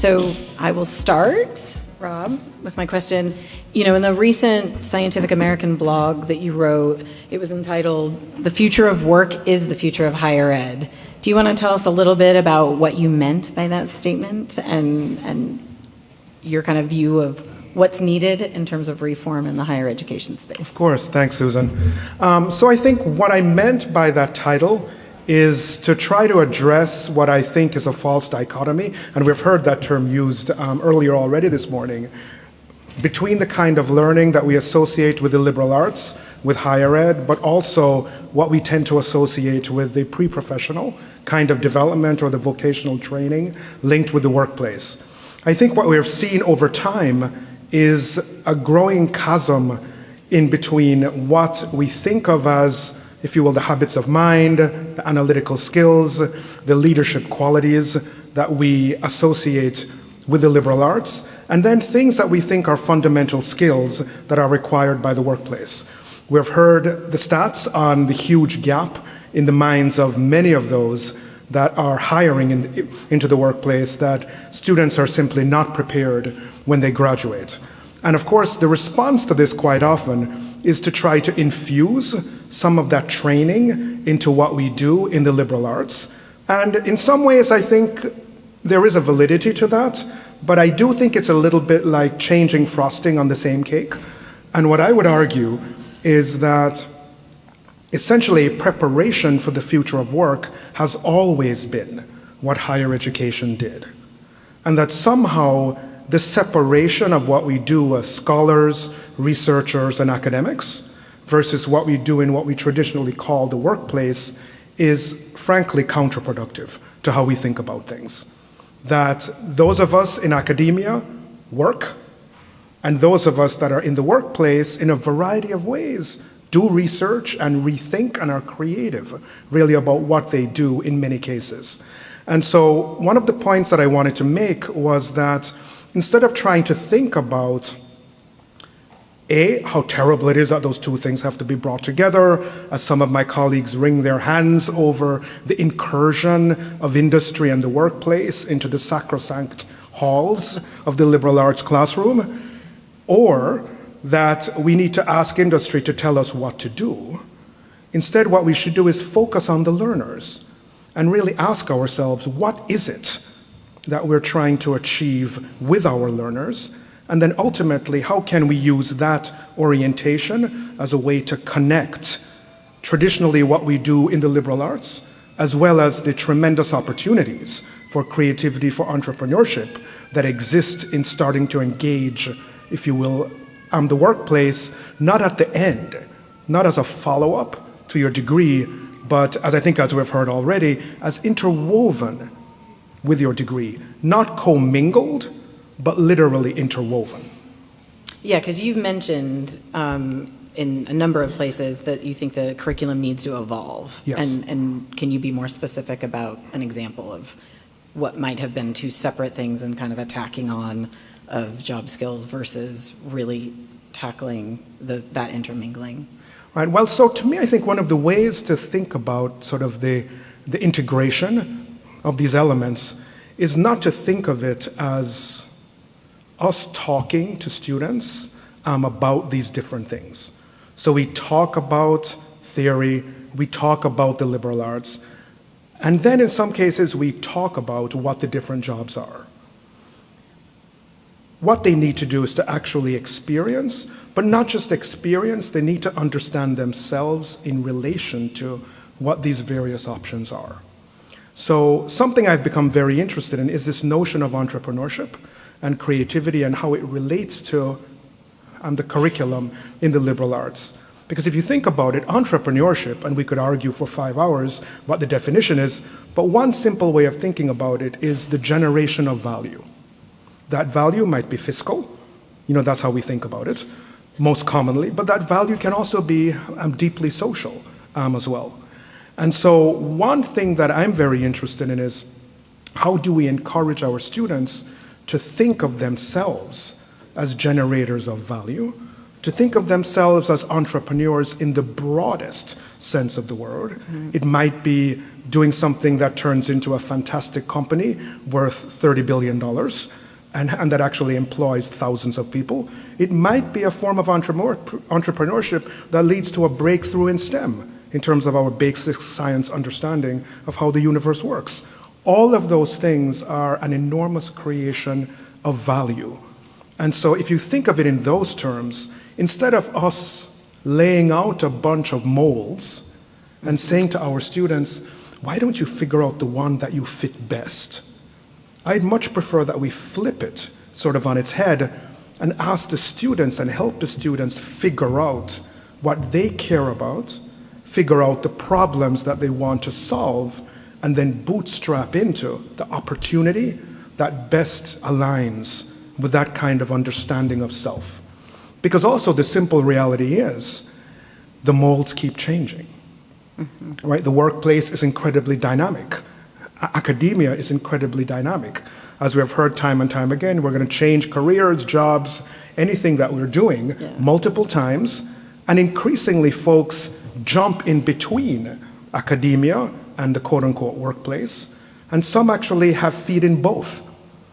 So I will start, Rob, with my question. You know, in the recent Scientific American blog that you wrote, it was entitled, "The Future of Work is the Future of Higher Ed." Do you want to tell us a little bit about what you meant by that statement and your kind of view of what's needed in terms of reform in the higher education space? Of course. Thanks, Susan. So I think what I meant by that title is to try to address what I think is a false dichotomy, and we've heard that term used earlier already this morning, between the kind of learning that we associate with the liberal arts, with higher ed, but also what we tend to associate with the pre-professional kind of development or the vocational training linked with the workplace. I think what we've seen over time is a growing chasm in between what we think of as, if you will, the habits of mind, the analytical skills, the leadership qualities that we associate with the liberal arts, and then things that we think are fundamental skills that are required by the workplace. We've heard the stats on the huge gap in the minds of many of those that are hiring into the workplace, that students are simply not prepared when they graduate. And of course, the response to this quite often is to try to infuse some of that training into what we do in the liberal arts. And in some ways, I think there is a validity to that, but I do think it's a little bit like changing frosting on the same cake. And what I would argue is that essentially preparation for the future of work has always been what higher education did. And that somehow the separation of what we do as scholars, researchers, and academics versus what we do in what we traditionally call the workplace is frankly counterproductive to how we think about things. That those of us in academia work, and those of us that are in the workplace in a variety of ways do research and rethink and are creative really about what they do in many cases. And so one of the points that I wanted to make was that instead of trying to think about how terrible it is that those two things have to be brought together, as some of my colleagues wring their hands over the incursion of industry and the workplace into the sacrosanct halls of the liberal arts classroom, or that we need to ask industry to tell us what to do. Instead, what we should do is focus on the learners and really ask ourselves, what is it that we're trying to achieve with our learners? And then ultimately, how can we use that orientation as a way to connect traditionally what we do in the liberal arts, as well as the tremendous opportunities for creativity, for entrepreneurship that exist in starting to engage, if you will, the workplace, not at the end, not as a follow-up to your degree, but as I think as we've heard already, as interwoven with your degree, not commingled, but literally interwoven. Yeah, because you've mentioned in a number of places that you think the curriculum needs to evolve. Yes. And can you be more specific about an example of what might have been two separate things and kind of attacking on of job skills versus really tackling that intermingling? Right. Well, so to me, I think one of the ways to think about sort of the integration of these elements is not to think of it as us talking to students about these different things. So we talk about theory, we talk about the liberal arts, and then in some cases we talk about what the different jobs are. What they need to do is to actually experience, but not just experience, they need to understand themselves in relation to what these various options are. So something I've become very interested in is this notion of entrepreneurship and creativity and how it relates to the curriculum in the liberal arts. Because if you think about it, entrepreneurship, and we could argue for 5 hours what the definition is, but one simple way of thinking about it is the generation of value. That value might be fiscal, that's how we think about it most commonly, but that value can also be deeply social as well. And so one thing that I'm very interested in is how do we encourage our students to think of themselves as generators of value, to think of themselves as entrepreneurs in the broadest sense of the word. It might be doing something that turns into a fantastic company worth $30 billion and that actually employs thousands of people. It might be a form of entrepreneurship that leads to a breakthrough in STEM in terms of our basic science understanding of how the universe works. All of those things are an enormous creation of value. And so if you think of it in those terms, instead of us laying out a bunch of molds and saying to our students, why don't you figure out the one that you fit best? I'd much prefer that we flip it sort of on its head and ask the students and help the students figure out what they care about, figure out the problems that they want to solve, and then bootstrap into the opportunity that best aligns with that kind of understanding of self. Because also the simple reality is the molds keep changing, right? The workplace is incredibly dynamic. Academia is incredibly dynamic. As we have heard time and time again, we're going to change careers, jobs, anything that we're doing multiple times. And increasingly folks jump in between academia and the quote-unquote workplace. And some actually have feet in both.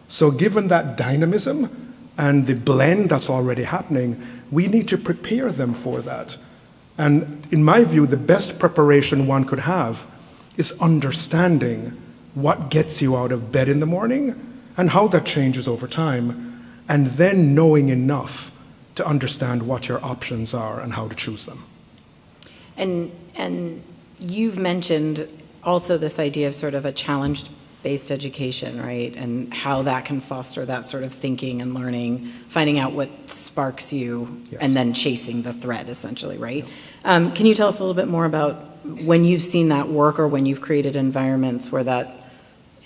So given that dynamism and the blend that's already happening, we need to prepare them for that. And in my view, the best preparation one could have is understanding what gets you out of bed in the morning and how that changes over time, and then knowing enough to understand what your options are and how to choose them. And you've mentioned also this idea of sort of a challenge-based education, right? And how that can foster that sort of thinking and learning, finding out what sparks you, and then chasing the thread, essentially, right? Can you tell us a little bit more about when you've seen that work or when you've created environments where that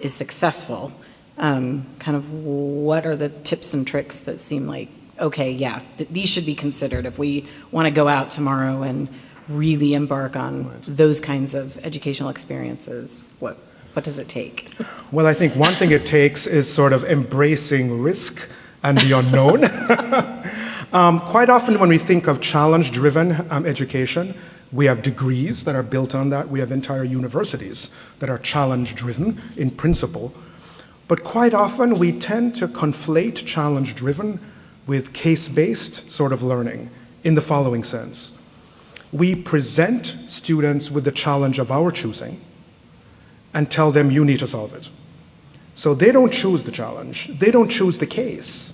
is successful? Kind of what are the tips and tricks that seem like, okay, yeah, these should be considered if we want to go out tomorrow and really embark on those kinds of educational experiences? What does it take? Well, I think one thing it takes is sort of embracing risk and the unknown. Quite often when we think of challenge-driven education, we have degrees that are built on that. We have entire universities that are challenge-driven in principle. But quite often we tend to conflate challenge-driven with case-based sort of learning in the following sense. We present students with the challenge of our choosing and tell them you need to solve it. So they don't choose the challenge. They don't choose the case.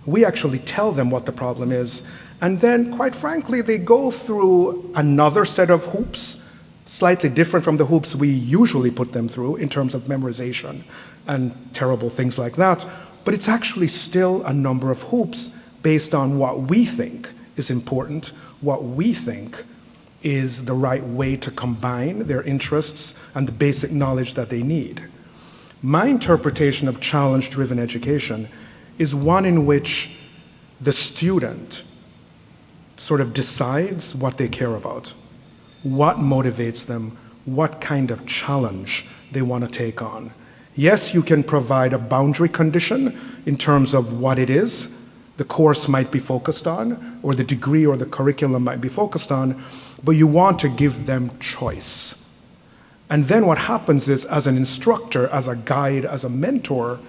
We actually tell them what the problem is. And then, quite frankly, they go through another set of hoops, slightly different from the hoops we usually put them through in terms of memorization and terrible things like that. But it's actually still a number of hoops based on what we think is important, what we think is the right way to combine their interests and the basic knowledge that they need. My interpretation of challenge-driven education is one in which the student sort of decides what they care about, what motivates them, what kind of challenge they want to take on. Yes, you can provide a boundary condition in terms of what it is the course might be focused on, or the degree or the curriculum might be focused on, but you want to give them choice. And then what happens is, as an instructor, as a guide, as a mentor,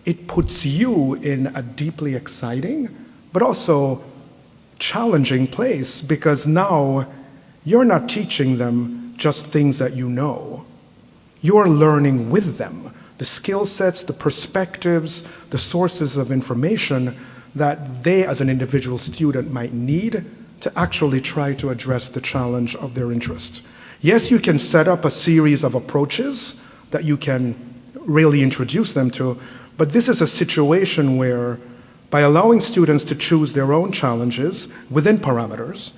it puts you in a deeply exciting, but also challenging place, because now you're not teaching them just things that you know. You're learning with them the skill sets, the perspectives, the sources of information that they as an individual student might need to actually try to address the challenge of their interest. Yes, you can set up a series of approaches that you can really introduce them to, but this is a situation where, by allowing students to choose their own challenges within parameters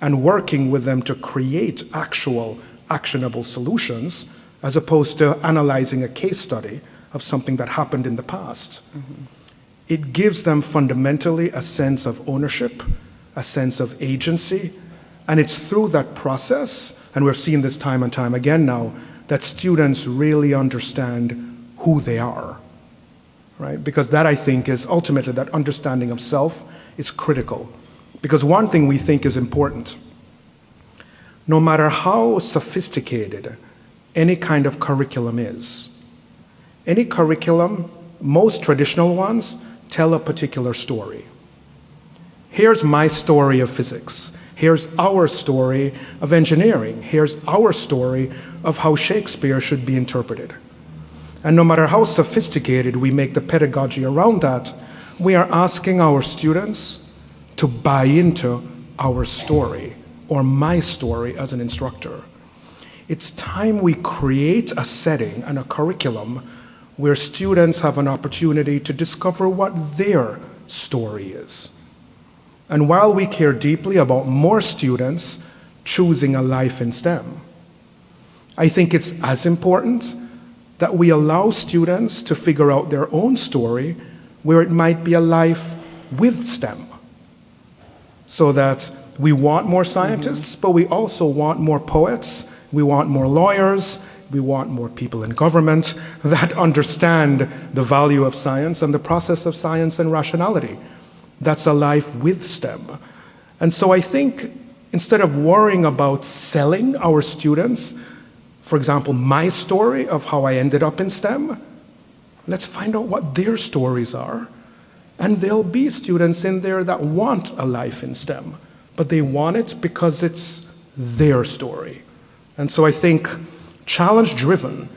and working with them to create actual actionable solutions, as opposed to analyzing a case study of something that happened in the past, it gives them fundamentally a sense of ownership, a sense of agency, and it's through that process, and we've seen this time and time again now, that students really understand who they are, right? Because that, I think, is ultimately, that understanding of self is critical. Because one thing we think is important, no matter how sophisticated any kind of curriculum is, any curriculum, most traditional ones, tell a particular story. Here's my story of physics. Here's our story of engineering. Here's our story of how Shakespeare should be interpreted. And no matter how sophisticated we make the pedagogy around that, we are asking our students to buy into our story, or my story as an instructor. It's time we create a setting and a curriculum where students have an opportunity to discover what their story is. And while we care deeply about more students choosing a life in STEM, I think it's as important that we allow students to figure out their own story where it might be a life with STEM. So that we want more scientists, but we also want more poets, we want more lawyers, we want more people in government that understand the value of science and the process of science and rationality. That's a life with STEM. And so I think instead of worrying about selling our students, for example, my story of how I ended up in STEM, let's find out what their stories are. And there'll be students in there that want a life in STEM, but they want it because it's their story. And so I think challenge-driven,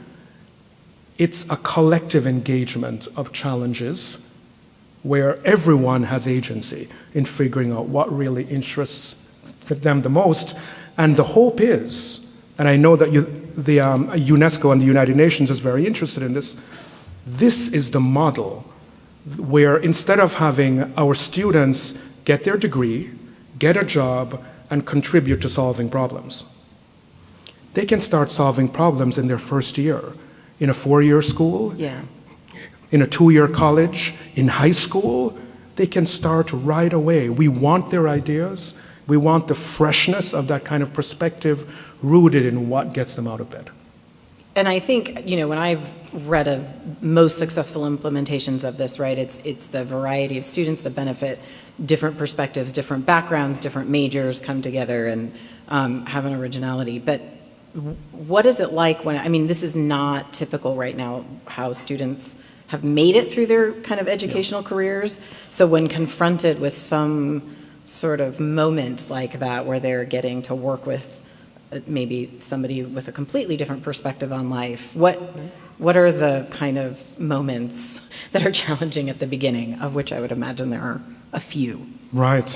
it's a collective engagement of challenges where everyone has agency in figuring out what really interests them the most. And the hope is, and I know that UNESCO and the United Nations is very interested in this, this is the model where instead of having our students get their degree, get a job, and contribute to solving problems, they can start solving problems in their first year, in a 4-year school, in a 2-year college, in high school. They can start right away. We want their ideas. We want the freshness of that kind of perspective rooted in what gets them out of bed. And I think, when I've read of most successful implementations of this, right, it's the variety of students that benefit, different perspectives, different backgrounds, different majors come together and have an originality. But what is it like when, this is not typical right now, how students have made it through their kind of educational careers. So when confronted with some sort of moment like that, where they're getting to work with maybe somebody with a completely different perspective on life, what are the kind of moments that are challenging at the beginning, of which I would imagine there are a few? Right.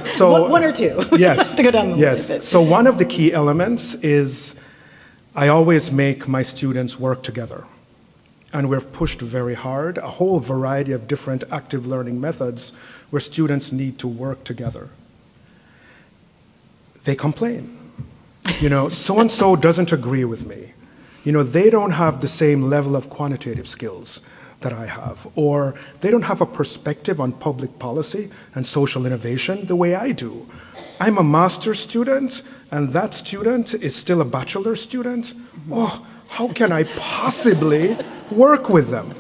So one or two. Yes. To go down the yes. list. So one of the key elements is I always make my students work together. And we've pushed very hard, a whole variety of different active learning methods where students need to work together. They complain. So-and-so doesn't agree with me. They don't have the same level of quantitative skills that I have, or they don't have a perspective on public policy and social innovation the way I do. I'm a master's student, and that student is still a bachelor student. Oh, how can I possibly work with them,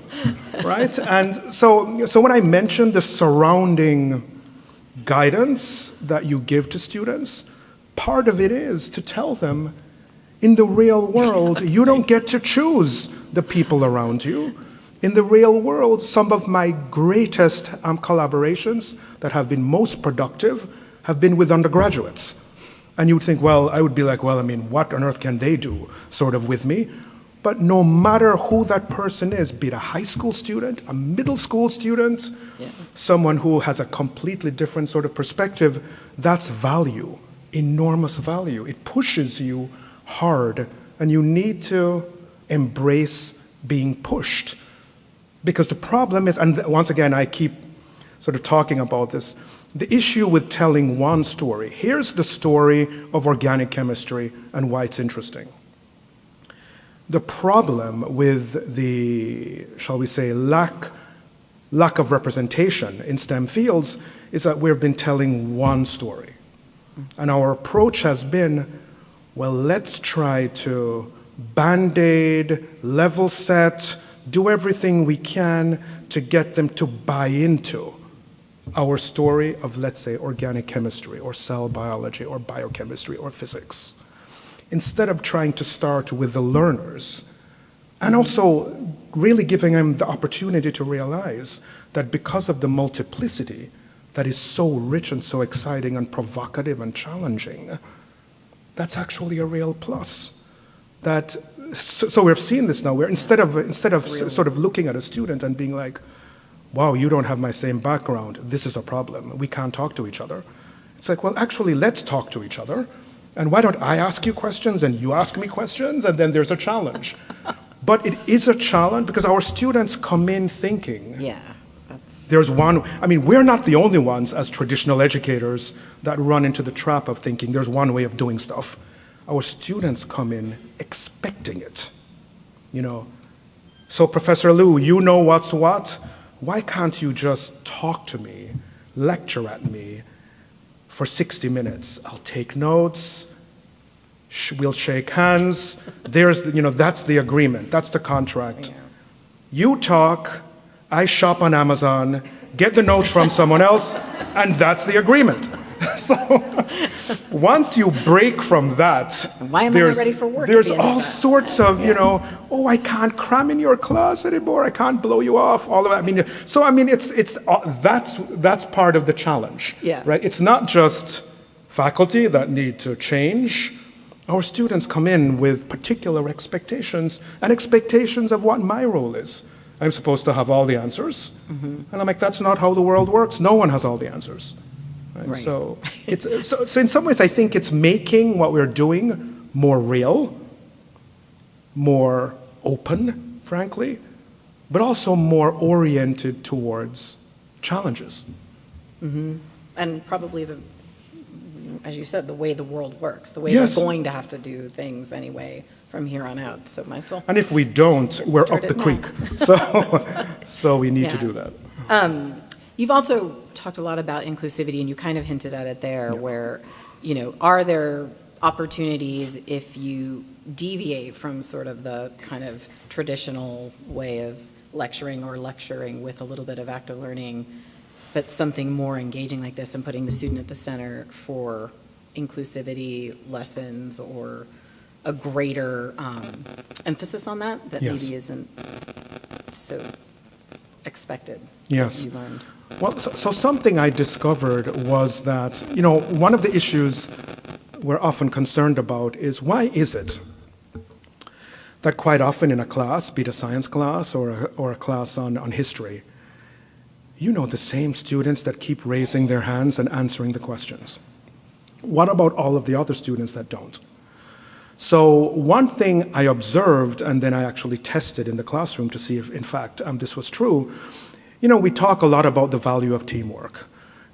right? And so when I mention the surrounding guidance that you give to students, part of it is to tell them, in the real world, you don't get to choose the people around you. In the real world, some of my greatest collaborations that have been most productive have been with undergraduates. And you would think, I would be like, what on earth can they do, sort of, with me? But no matter who that person is, be it a high school student, a middle school student, someone who has a completely different sort of perspective, that's value, enormous value. It pushes you hard, and you need to embrace being pushed. Because the problem is, and once again, I keep sort of talking about this, the issue with telling one story. Here's the story of organic chemistry and why it's interesting. The problem with the, shall we say, lack of representation in STEM fields is that we've been telling one story. And our approach has been, let's try to band-aid, level set, do everything we can to get them to buy into our story of, let's say, organic chemistry or cell biology or biochemistry or physics, instead of trying to start with the learners, and also really giving them the opportunity to realize that because of the multiplicity that is so rich and so exciting and provocative and challenging, that's actually a real plus. So we've seen this now, where instead of sort of looking at a student and being like, wow, you don't have my same background, this is a problem, we can't talk to each other. It's like, well, actually, let's talk to each other. And why don't I ask you questions and you ask me questions, and then there's a challenge. But it is a challenge because our students come in thinking, there's one, I mean, we're not the only ones as traditional educators that run into the trap of thinking there's one way of doing stuff. Our students come in expecting it, you know. So Professor Liu, you know what's what? Why can't you just talk to me, lecture at me for 60 minutes? I'll take notes, we'll shake hands. That's the agreement, that's the contract. You talk, I shop on Amazon, get the notes from someone else, and that's the agreement. So once you break from that, why am I not ready for work? There's all sorts of, I can't cram in your class anymore. I can't blow you off. All of that. That's part of the challenge, right? It's not just faculty that need to change. Our students come in with particular expectations and expectations of what my role is. I'm supposed to have all the answers, and I'm like, that's not how the world works. No one has all the answers. Right. So in some ways, I think it's making what we're doing more real, more open, frankly, but also more oriented towards challenges. And probably as you said, the way the world works, the way we're going to have to do things anyway from here on out. So might as well. And if we don't, we're up the creek. So we need to do that. You've also talked a lot about inclusivity, and you kind of hinted at it there, where, are there opportunities if you deviate from sort of the kind of traditional way of lecturing with a little bit of active learning, but something more engaging like this and putting the student at the center for inclusivity lessons or a greater emphasis on that maybe isn't so expected that you learned? Well, so something I discovered was that, one of the issues we're often concerned about is why is it that quite often in a class, be it a science class or a class on history, the same students that keep raising their hands and answering the questions. What about all of the other students that don't? So one thing I observed, and then I actually tested in the classroom to see if, in fact, this was true. We talk a lot about the value of teamwork.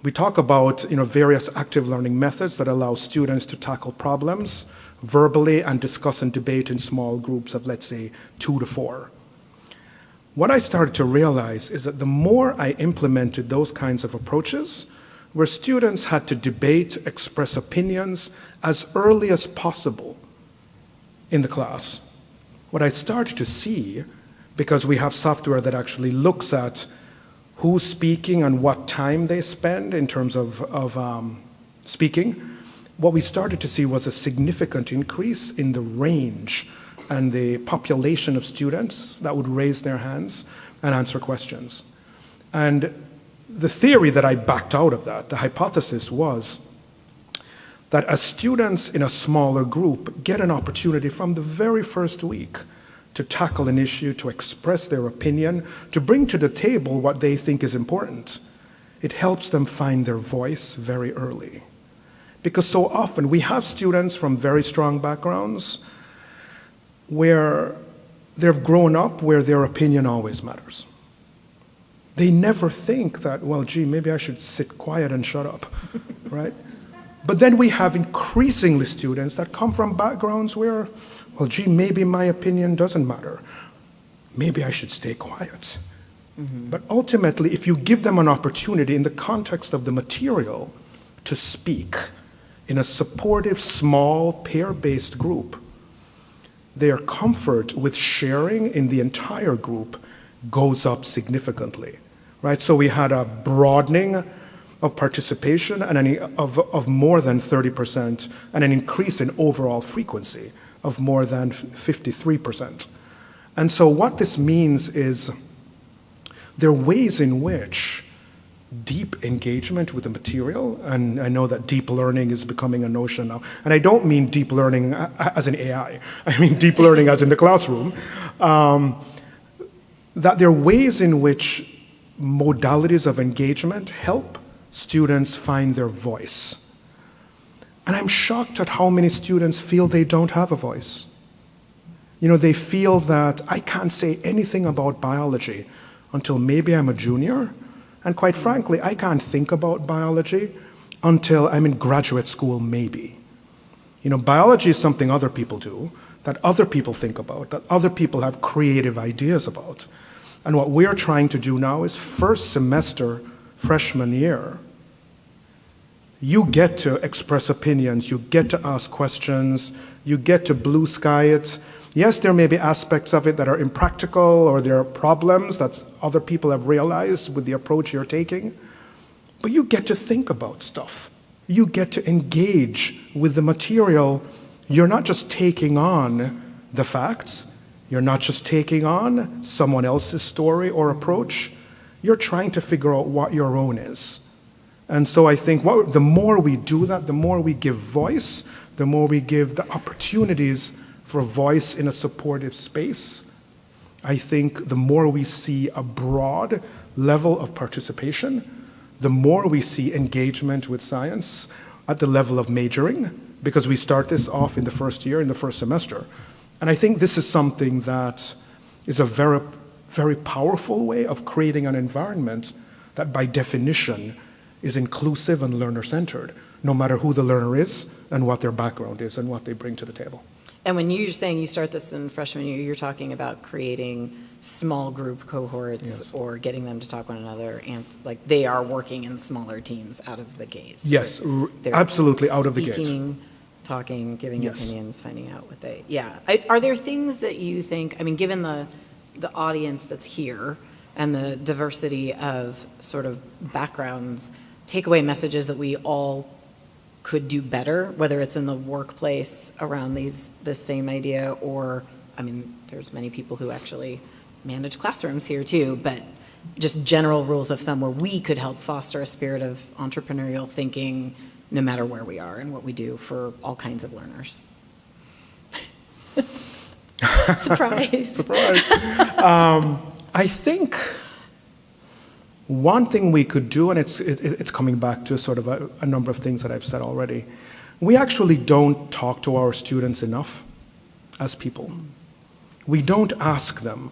We talk about, various active learning methods that allow students to tackle problems verbally and discuss and debate in small groups of, let's say, 2 to 4. What I started to realize is that the more I implemented those kinds of approaches, where students had to debate, express opinions as early as possible in the class, what I started to see, because we have software that actually looks at who's speaking and what time they spend in terms of speaking, what we started to see was a significant increase in the range and the population of students that would raise their hands and answer questions. And the theory that I backed out of that, the hypothesis was that as students in a smaller group get an opportunity from the very first week to tackle an issue, to express their opinion, to bring to the table what they think is important, it helps them find their voice very early. Because so often we have students from very strong backgrounds where they've grown up where their opinion always matters. They never think that, well, gee, maybe I should sit quiet and shut up, right? But then we have increasingly students that come from backgrounds where, well, gee, maybe my opinion doesn't matter. Maybe I should stay quiet. But ultimately, if you give them an opportunity in the context of the material to speak in a supportive, small, pair-based group, their comfort with sharing in the entire group goes up significantly, right? So we had a broadening of participation and of more than 30%, and an increase in overall frequency of more than 53%. And so what this means is there are ways in which deep engagement with the material, and I know that deep learning is becoming a notion now, and I don't mean deep learning as in AI, I mean deep learning as in the classroom, that there are ways in which modalities of engagement help students find their voice. And I'm shocked at how many students feel they don't have a voice. You know, they feel that I can't say anything about biology until maybe I'm a junior, and quite frankly, I can't think about biology until I'm in graduate school, maybe. You know, biology is something other people do, that other people think about, that other people have creative ideas about. And what we're trying to do now is first semester, freshman year, you get to express opinions, you get to ask questions, you get to blue sky it. Yes, there may be aspects of it that are impractical, or there are problems that other people have realized with the approach you're taking, but you get to think about stuff. You get to engage with the material. You're not just taking on the facts, you're not just taking on someone else's story or approach, you're trying to figure out what your own is. And so I think the more we do that, the more we give voice, the more we give the opportunities for voice in a supportive space, I think the more we see a broad level of participation, the more we see engagement with science at the level of majoring, because we start this off in the first year, in the first semester. And I think this is something that is a very, very powerful way of creating an environment that by definition is inclusive and learner-centered, no matter who the learner is and what their background is and what they bring to the table. And when you're saying you start this in freshman year, you're talking about creating small group cohorts, yes, or getting them to talk one another, and like they are working in smaller teams out of the gate. So yes, absolutely out of the gate. Speaking, talking, giving yes, opinions, finding out what they, yeah. Are there things that you think, I mean, given the audience that's here and the diversity of sort of backgrounds, takeaway messages that we all could do better, whether it's in the workplace around this same idea, or, I mean, there's many people who actually manage classrooms here too, but just general rules of thumb where we could help foster a spirit of entrepreneurial thinking no matter where we are and what we do for all kinds of learners. Surprise. Surprise. I think one thing we could do, and it's coming back to sort of a number of things that I've said already, we actually don't talk to our students enough as people. We don't ask them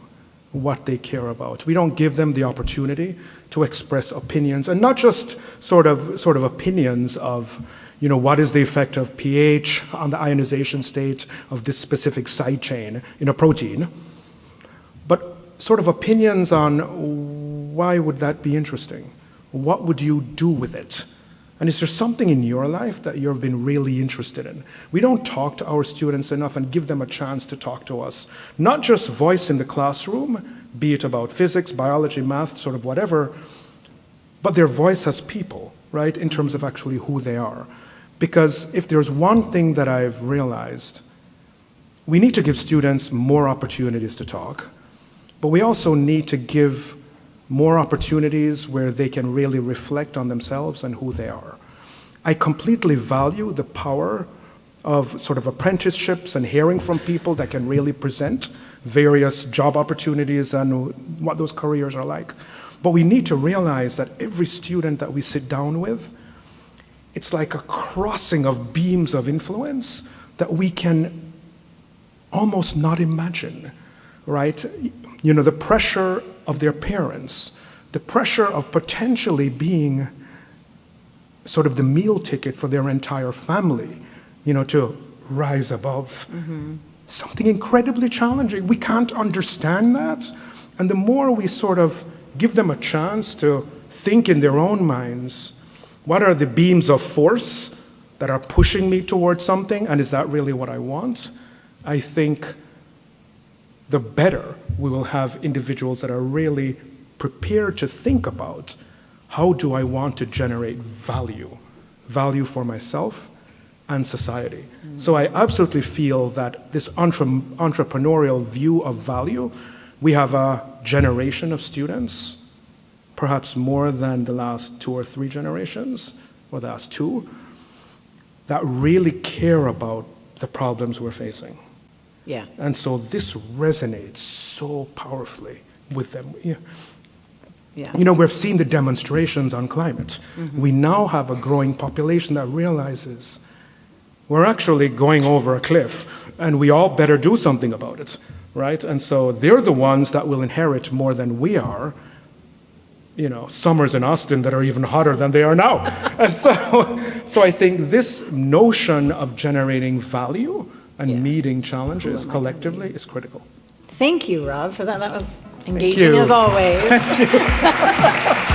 what they care about. We don't give them the opportunity to express opinions, and not just sort of opinions of, you know, what is the effect of pH on the ionization state of this specific side chain in a protein, but sort of opinions on why would that be interesting? What would you do with it? And is there something in your life that you've been really interested in? We don't talk to our students enough and give them a chance to talk to us. Not just voice in the classroom, be it about physics, biology, math, sort of whatever, but their voice as people, right, in terms of actually who they are. Because if there's one thing that I've realized, we need to give students more opportunities to talk, but we also need to give more opportunities where they can really reflect on themselves and who they are. I completely value the power of sort of apprenticeships and hearing from people that can really present various job opportunities and what those careers are like. But we need to realize that every student that we sit down with, it's like a crossing of beams of influence that we can almost not imagine, right? You know, the pressure of their parents, the pressure of potentially being sort of the meal ticket for their entire family, you know, to rise above. Mm-hmm. Something incredibly challenging. We can't understand that. And the more we sort of give them a chance to think in their own minds, what are the beams of force that are pushing me towards something, and is that really what I want? I think the better we will have individuals that are really prepared to think about how do I want to generate value for myself and society. So I absolutely feel that this entrepreneurial view of value, we have a generation of students, perhaps more than the last 2 or 3 generations, or the last 2, that really care about the problems we're facing. Yeah. And so this resonates so powerfully with them. Yeah. Yeah. You know, we've seen the demonstrations on climate. We now have a growing population that realizes we're actually going over a cliff and we all better do something about it, right? And so they're the ones that will inherit more than we are, you know, summers in Austin that are even hotter than they are now. And so I think this notion of generating value and meeting challenges collectively is critical. Thank you, Rob, for that. That was engaging as always. Thank you.